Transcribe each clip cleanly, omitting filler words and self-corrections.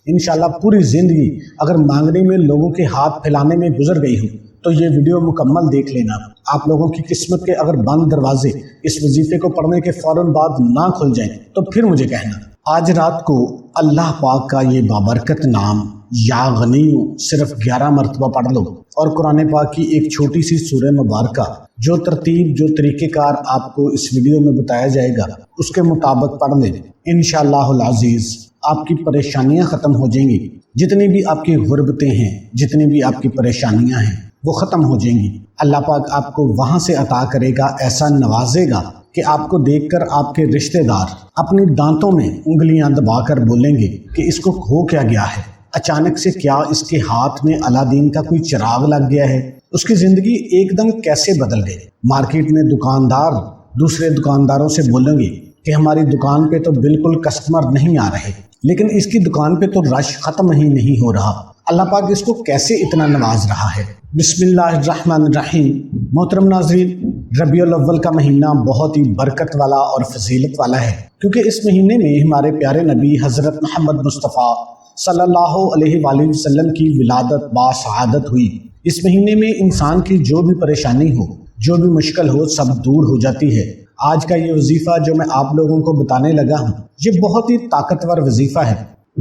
انشاءاللہ پوری زندگی اگر مانگنے میں لوگوں کے ہاتھ پھیلانے میں گزر گئی ہو تو یہ ویڈیو مکمل دیکھ لینا۔ آپ لوگوں کی قسمت کے اگر بند دروازے اس وظیفے کو پڑھنے کے فوراً بعد نہ کھل جائیں تو پھر مجھے کہنا۔ آج رات کو اللہ پاک کا یہ بابرکت نام یا غنیو صرف 11 مرتبہ پڑھ لو، اور قرآن پاک کی ایک چھوٹی سی سورہ مبارکہ جو ترتیب جو طریقہ کار آپ کو اس ویڈیو میں بتایا جائے گا اس کے مطابق پڑھ لیں۔ انشاءاللہ العزیز آپ کی پریشانیاں ختم ہو جائیں گی، جتنی بھی آپ کی غربتیں ہیں، جتنی بھی آپ کی پریشانیاں ہیں وہ ختم ہو جائیں گی۔ اللہ پاک آپ کو وہاں سے عطا کرے گا، ایسا نوازے گا کہ آپ کو دیکھ کر آپ کے رشتہ دار اپنی دانتوں میں انگلیاں دبا کر بولیں گے کہ اس کو کھو کیا گیا ہے، اچانک سے کیا اس کے ہاتھ میں الادین کا کوئی چراغ لگ گیا ہے۔ اس کی زندگی ایک دم کیسے بدل گئی۔ مارکیٹ میں دکاندار دوسرے دکانداروں سے بولیں گے کہ ہماری دکان پہ تو بالکل کسٹمر نہیں آ رہے، لیکن اس کی دکان پہ تو رش ختم ہی نہیں ہو رہا۔ اللہ پاک اس کو کیسے اتنا نواز رہا ہے۔ بسم اللہ الرحمن الرحیم۔ محترم ناظرین، ربیع الاول کا مہینہ بہت ہی برکت والا اور فضیلت والا ہے، کیونکہ اس مہینے میں ہمارے پیارے نبی حضرت محمد مصطفیٰ صلی اللہ علیہ وآلہ وسلم کی ولادت باسعادت ہوئی۔ اس مہینے میں انسان کی جو بھی پریشانی ہو، جو بھی مشکل ہو، سب دور ہو جاتی ہے۔ آج کا یہ وظیفہ جو میں آپ لوگوں کو بتانے لگا ہوں یہ بہت ہی طاقتور وظیفہ ہے۔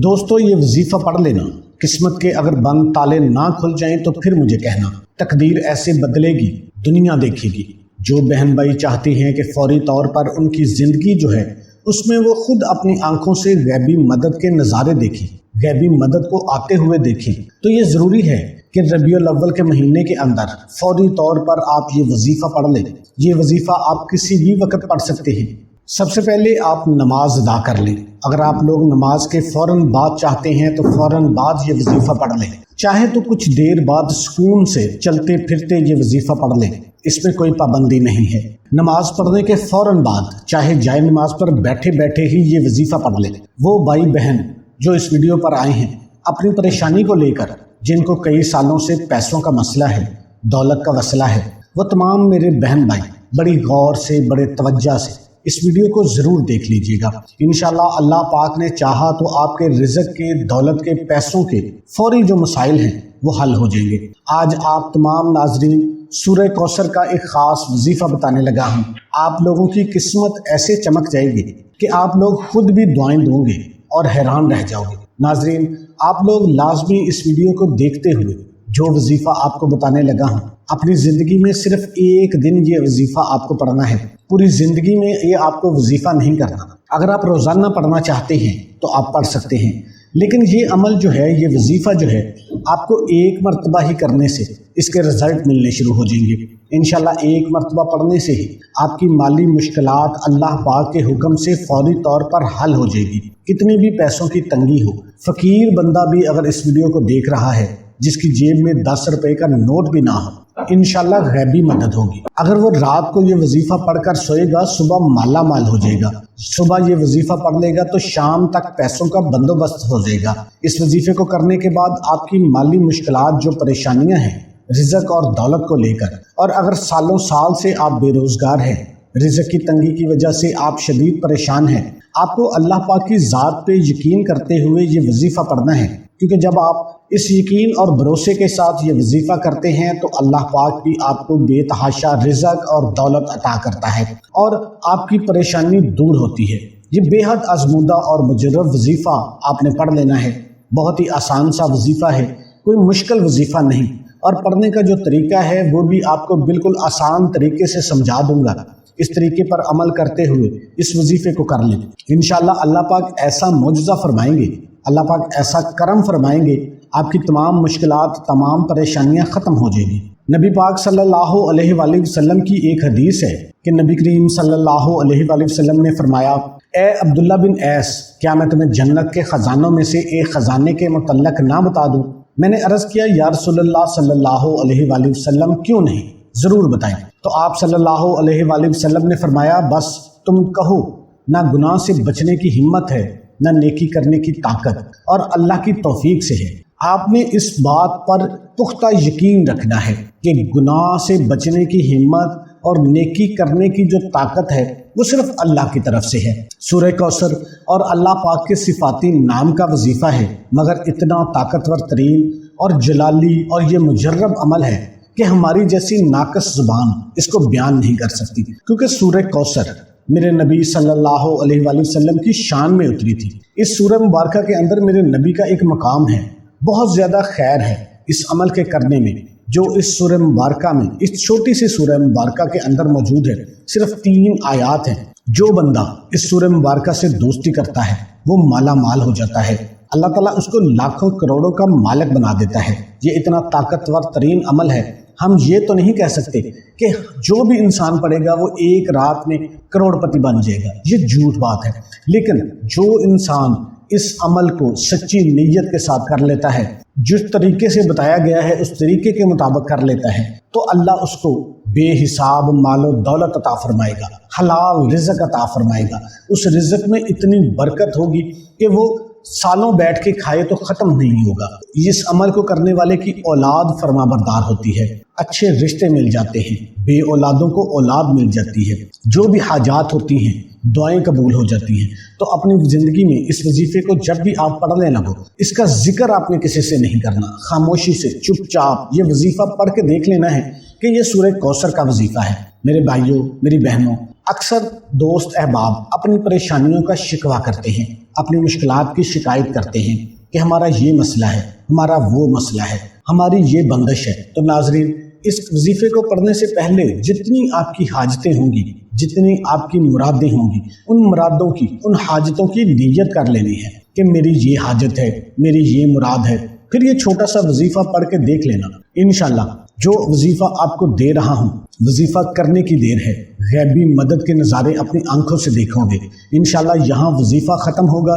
دوستو یہ وظیفہ پڑھ لینا، قسمت کے اگر بند تالے نہ کھل جائیں تو پھر مجھے کہنا۔ تقدیر ایسے بدلے گی، دنیا دیکھے گی۔ جو بہن بھائی چاہتی ہیں کہ فوری طور پر ان کی زندگی جو ہے اس میں وہ خود اپنی آنکھوں سے غیبی مدد کے نظارے دیکھیں، غیبی مدد کو آتے ہوئے دیکھیں، تو یہ ضروری ہے کہ ربیع الاول کے مہینے کے اندر فوری طور پر آپ یہ وظیفہ پڑھ لیں۔ یہ وظیفہ آپ کسی بھی وقت پڑھ سکتے ہیں۔ سب سے پہلے آپ نماز ادا کر لیں۔ اگر آپ لوگ نماز کے فوراً بعد چاہتے ہیں تو فوراً بعد یہ وظیفہ پڑھ لیں، چاہے تو کچھ دیر بعد سکون سے چلتے پھرتے یہ وظیفہ پڑھ لیں، اس میں کوئی پابندی نہیں ہے۔ نماز پڑھنے کے فوراً بعد چاہے جائے نماز پر بیٹھے بیٹھے ہی یہ وظیفہ پڑھ لیں۔ وہ بھائی بہن جو اس ویڈیو پر آئے ہیں اپنی پریشانی کو لے کر، جن کو کئی سالوں سے پیسوں کا مسئلہ ہے، دولت کا مسئلہ ہے، وہ تمام میرے بہن بھائی بڑی غور سے، بڑے توجہ سے اس ویڈیو کو ضرور دیکھ لیجئے گا۔ انشاءاللہ اللہ پاک نے چاہا تو آپ کے رزق کے، دولت کے، پیسوں کے فوری جو مسائل ہیں وہ حل ہو جائیں گے۔ آج آپ تمام ناظرین سورہ کوثر کا ایک خاص وظیفہ بتانے لگا ہوں۔ آپ لوگوں کی قسمت ایسے چمک جائے گی کہ آپ لوگ خود بھی دعائیں دوں گے اور حیران رہ جاؤ گے۔ ناظرین، آپ لوگ لازمی اس ویڈیو کو دیکھتے ہوئے جو وظیفہ آپ کو بتانے لگا ہوں اپنی زندگی میں صرف ایک دن یہ وظیفہ آپ کو پڑھنا ہے، پوری زندگی میں یہ آپ کو وظیفہ نہیں کرنا۔ اگر آپ روزانہ پڑھنا چاہتے ہیں تو آپ پڑھ سکتے ہیں، لیکن یہ عمل جو ہے، یہ وظیفہ جو ہے آپ کو ایک مرتبہ ہی کرنے سے اس کے رزلٹ ملنے شروع ہو جائیں گے۔ انشاءاللہ ایک مرتبہ پڑھنے سے ہی آپ کی مالی مشکلات اللہ پاک کے حکم سے فوری طور پر حل ہو جائے گی۔ کتنی بھی پیسوں کی تنگی ہو، فقیر بندہ بھی اگر اس ویڈیو کو دیکھ رہا ہے جس کی جیب میں 10 روپے کا نوٹ بھی نہ ہو، انشاءاللہ غیبی مدد ہوگی۔ اگر وہ رات کو یہ وظیفہ پڑھ کر سوئے گا، صبح مالا مال ہو جائے گا۔ صبح یہ وظیفہ پڑھ لے گا تو شام تک پیسوں کا بندوبست ہو جائے گا۔ اس وظیفے کو کرنے کے بعد آپ کی مالی مشکلات، جو پریشانیاں ہیں رزق اور دولت کو لے کر، اور اگر سالوں سال سے آپ بے روزگار ہیں، رزق کی تنگی کی وجہ سے آپ شدید پریشان ہیں، آپ کو اللہ پاک کی ذات پہ یقین کرتے ہوئے یہ وظیفہ پڑھنا ہے، کیونکہ جب آپ اس یقین اور بھروسے کے ساتھ یہ وظیفہ کرتے ہیں تو اللہ پاک بھی آپ کو بے تحاشا رزق اور دولت عطا کرتا ہے اور آپ کی پریشانی دور ہوتی ہے۔ یہ بے حد آزمودہ اور مجرب وظیفہ آپ نے پڑھ لینا ہے۔ بہت ہی آسان سا وظیفہ ہے، کوئی مشکل وظیفہ نہیں، اور پڑھنے کا جو طریقہ ہے وہ بھی آپ کو بالکل آسان طریقے سے سمجھا دوں گا۔ اس طریقے پر عمل کرتے ہوئے اس وظیفے کو کر لیں، انشاءاللہ اللہ پاک ایسا معجزہ فرمائیں گے، اللہ پاک ایسا کرم فرمائیں گے، آپ کی تمام مشکلات، تمام پریشانیاں ختم ہو جائیں گی۔ نبی پاک صلی اللہ علیہ وآلہ وسلم کی ایک حدیث ہے کہ نبی کریم صلی اللہ علیہ وآلہ وسلم نے فرمایا، اے عبداللہ بن ایس، کیا میں تمہیں جنت کے خزانوں میں سے ایک خزانے کے متعلق نہ بتا دوں؟ میں نے عرض کیا، یا رسول اللہ صلی اللہ علیہ وآلہ وسلم کیوں نہیں، ضرور بتائیں۔ تو آپ صلی اللہ علیہ وآلہ وسلم نے فرمایا، بس تم کہو، نہ گناہ سے بچنے کی ہمت ہے، نہ نیکی کرنے کی طاقت، اور اللہ کی توفیق سے ہے۔ آپ نے اس بات پر پختہ یقین رکھنا ہے کہ گناہ سے بچنے کی ہمت اور نیکی کرنے کی جو طاقت ہے وہ صرف اللہ کی طرف سے ہے۔ سورہ کوثر اور اللہ پاک کے صفاتی نام کا وظیفہ ہے، مگر اتنا طاقتور ترین اور جلالی اور یہ مجرب عمل ہے کہ ہماری جیسی ناقص زبان اس کو بیان نہیں کر سکتی، کیونکہ سورہ کوثر میرے نبی صلی اللہ علیہ وآلہ وسلم کی شان میں اتری تھی۔ اس سورہ مبارکہ کے اندر میرے نبی کا ایک مقام ہے، بہت زیادہ خیر ہے اس عمل کے کرنے میں جو اس سورہ مبارکہ میں، اس چھوٹی سی سورہ مبارکہ کے اندر موجود ہے۔ صرف 3 آیات ہیں۔ جو بندہ اس سورہ مبارکہ سے دوستی کرتا ہے وہ مالا مال ہو جاتا ہے، اللہ تعالیٰ اس کو لاکھوں کروڑوں کا مالک بنا دیتا ہے۔ یہ اتنا طاقتور ترین عمل ہے، ہم یہ تو نہیں کہہ سکتے کہ جو بھی انسان پڑھے گا وہ ایک رات میں کروڑ پتی بن جائے گا، یہ جھوٹ بات ہے۔ لیکن جو انسان اس عمل کو سچی نیت کے ساتھ کر لیتا ہے، جس طریقے سے بتایا گیا ہے اس طریقے کے مطابق کر لیتا ہے، تو اللہ اس کو بے حساب مال و دولت عطا فرمائے گا، حلال رزق عطا فرمائے گا۔ اس رزق میں اتنی برکت ہوگی کہ وہ سالوں بیٹھ کے کھائے تو ختم نہیں ہوگا۔ اس عمل کو کرنے والے کی اولاد فرما بردار ہوتی ہے، اچھے رشتے مل جاتے ہیں، بے اولادوں کو اولاد مل جاتی ہے، جو بھی حاجات ہوتی ہیں دعائیں قبول ہو جاتی ہیں۔ تو اپنی زندگی میں اس وظیفے کو جب بھی آپ پڑھنے لگو، اس کا ذکر آپ نے کسی سے نہیں کرنا، خاموشی سے چپ چاپ یہ وظیفہ پڑھ کے دیکھ لینا ہے کہ یہ سورہ کوثر کا وظیفہ ہے۔ میرے بھائیوں، میری بہنوں، اکثر دوست احباب اپنی پریشانیوں کا شکوہ کرتے ہیں، اپنی مشکلات کی شکایت کرتے ہیں کہ ہمارا یہ مسئلہ ہے، ہمارا وہ مسئلہ ہے، ہماری یہ بندش ہے۔ تو ناظرین، اس وظیفے کو پڑھنے سے پہلے جتنی آپ کی حاجتیں ہوں گی، جتنی آپ کی مرادیں ہوں گی، ان مرادوں کی، ان حاجتوں کی نیت کر لینی ہے کہ میری یہ حاجت ہے، میری یہ مراد ہے۔ پھر یہ چھوٹا سا وظیفہ پڑھ کے دیکھ لینا، انشاءاللہ جو وظیفہ آپ کو دے رہا ہوں، وظیفہ کرنے کی دیر ہے، غیبی مدد کے نظارے اپنی آنکھوں سے دیکھو گے۔ انشاءاللہ یہاں وظیفہ ختم ہوگا،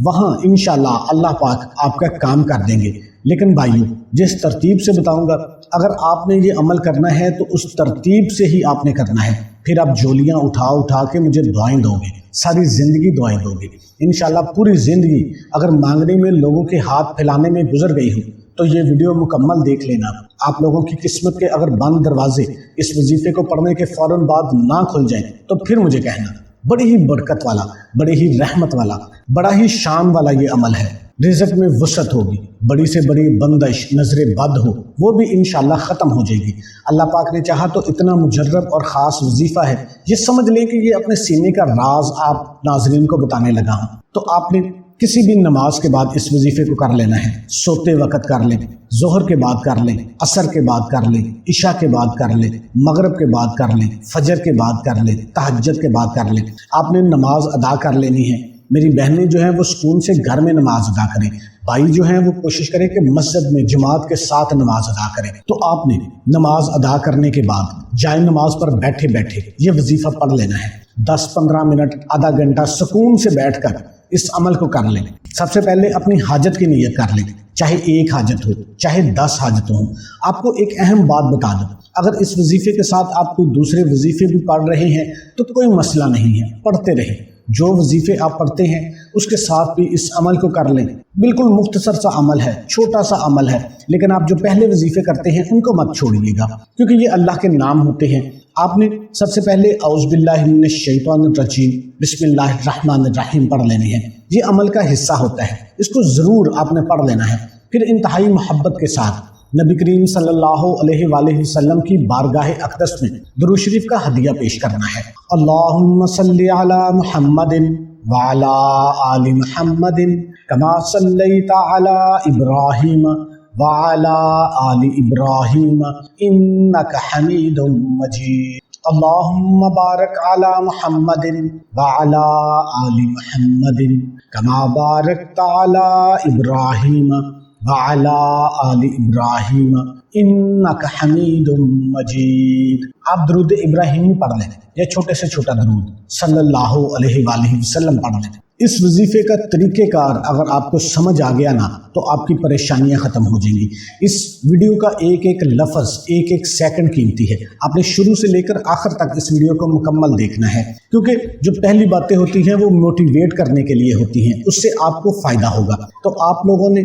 وہاں انشاءاللہ اللہ پاک آپ کا کام کر دیں گے۔ لیکن بھائیو، جس ترتیب سے بتاؤں گا، اگر آپ نے یہ عمل کرنا ہے تو اس ترتیب سے ہی آپ نے کرنا ہے۔ پھر آپ جولیاں اٹھا اٹھا کے مجھے دعائیں دو گے، ساری زندگی دعائیں دو گے۔ انشاءاللہ پوری زندگی اگر مانگنے میں لوگوں کے ہاتھ پھیلانے میں گزر گئی ہو تو یہ ویڈیو مکمل دیکھ لینا۔ آپ لوگوں کی قسمت کے اگر بند دروازے اس وظیفے کو پڑھنے کے فوراً بعد نہ کھل جائیں تو پھر مجھے کہنا۔ بڑی ہی برکت والا، بڑی ہی رحمت والا، بڑا ہی شان والا یہ عمل ہے۔ رزق میں وسعت ہوگی، بڑی سے بڑی بندش نظر بد ہو وہ بھی انشاءاللہ ختم ہو جائے گی۔ اللہ پاک نے چاہا تو اتنا مجرب اور خاص وظیفہ ہے، یہ سمجھ لیں کہ یہ اپنے سینے کا راز آپ ناظرین کو بتانے لگا ہوں۔ تو آپ نے کسی بھی نماز کے بعد اس وظیفے کو کر لینا ہے، سوتے وقت کر لیں، ظہر کے بعد کر لیں، عصر کے بعد کر لیں، عشاء کے بعد کر لیں، مغرب کے بعد کر لیں، فجر کے بعد کر لیں، تہجد کے بعد کر لیں۔ آپ نے نماز ادا کر لینی ہے۔ میری بہنیں جو ہیں وہ سکون سے گھر میں نماز ادا کریں، بھائی جو ہیں وہ کوشش کریں کہ مسجد میں جماعت کے ساتھ نماز ادا کریں۔ تو آپ نے نماز ادا کرنے کے بعد جائے نماز پر بیٹھے بیٹھے یہ وظیفہ پڑھ لینا ہے۔ 10-15 منٹ، آدھا گھنٹہ سکون سے بیٹھ کر اس عمل کو کر لیں۔ سب سے پہلے اپنی حاجت کی نیت کر لیں، چاہے ایک حاجت ہو، چاہے 10 حاجتوں ہوں۔ آپ کو ایک اہم بات بتا دوں، اگر اس وظیفے کے ساتھ آپ کوئی دوسرے وظیفے بھی پڑھ رہے ہیں تو کوئی مسئلہ نہیں ہے، پڑھتے رہیں۔ جو وظیفے آپ پڑھتے ہیں اس کے ساتھ بھی اس عمل کو کر لیں۔ بالکل مختصر سا عمل ہے، چھوٹا سا عمل ہے، لیکن آپ جو پہلے وظیفے کرتے ہیں ان کو مت چھوڑیے گا، کیونکہ یہ اللہ کے نام ہوتے ہیں۔ آپ نے سب سے پہلے اعوذ باللہ من الشیطان الرجیم بسم اللہ الرحمن الرحیم پڑھ لینے ہیں۔ یہ عمل کا حصہ ہوتا ہے، اس کو ضرور آپ نے پڑھ لینا ہے۔ پھر انتہائی محبت کے ساتھ نبی کریم صلی اللہ علیہ وآلہ وسلم کی بارگاہ اقدس میں درود شریف کا ہدیہ پیش کرنا ہے۔ اللہم صلی علی محمد وعلی آل محمد کما صلیت علی ابراہیم وعلی آل ابراہیم انک حمید مجید۔ اللہم بارک علی محمد وعلی آل محمد کما بارکت علی ابراہیم وعلی آل ابراہیم انک حمید مجید۔ آپ درود ابراہیمی پڑھ لیں یا چھوٹے سے چھوٹا درود صلی اللہ علیہ وآلہ وسلم پڑھ لیں۔ اس وظیفے کا طریقہ کار اگر آپ کو سمجھ آ گیا نا تو آپ کی پریشانیاں ختم ہو جائیں گی۔ اس ویڈیو کا ایک ایک لفظ، ایک ایک سیکنڈ قیمتی ہے۔ آپ نے شروع سے لے کر آخر تک اس ویڈیو کو مکمل دیکھنا ہے، کیونکہ جو پہلی باتیں ہوتی ہیں وہ موٹیویٹ کرنے کے لیے ہوتی ہیں، اس سے آپ کو فائدہ ہوگا۔ تو آپ لوگوں نے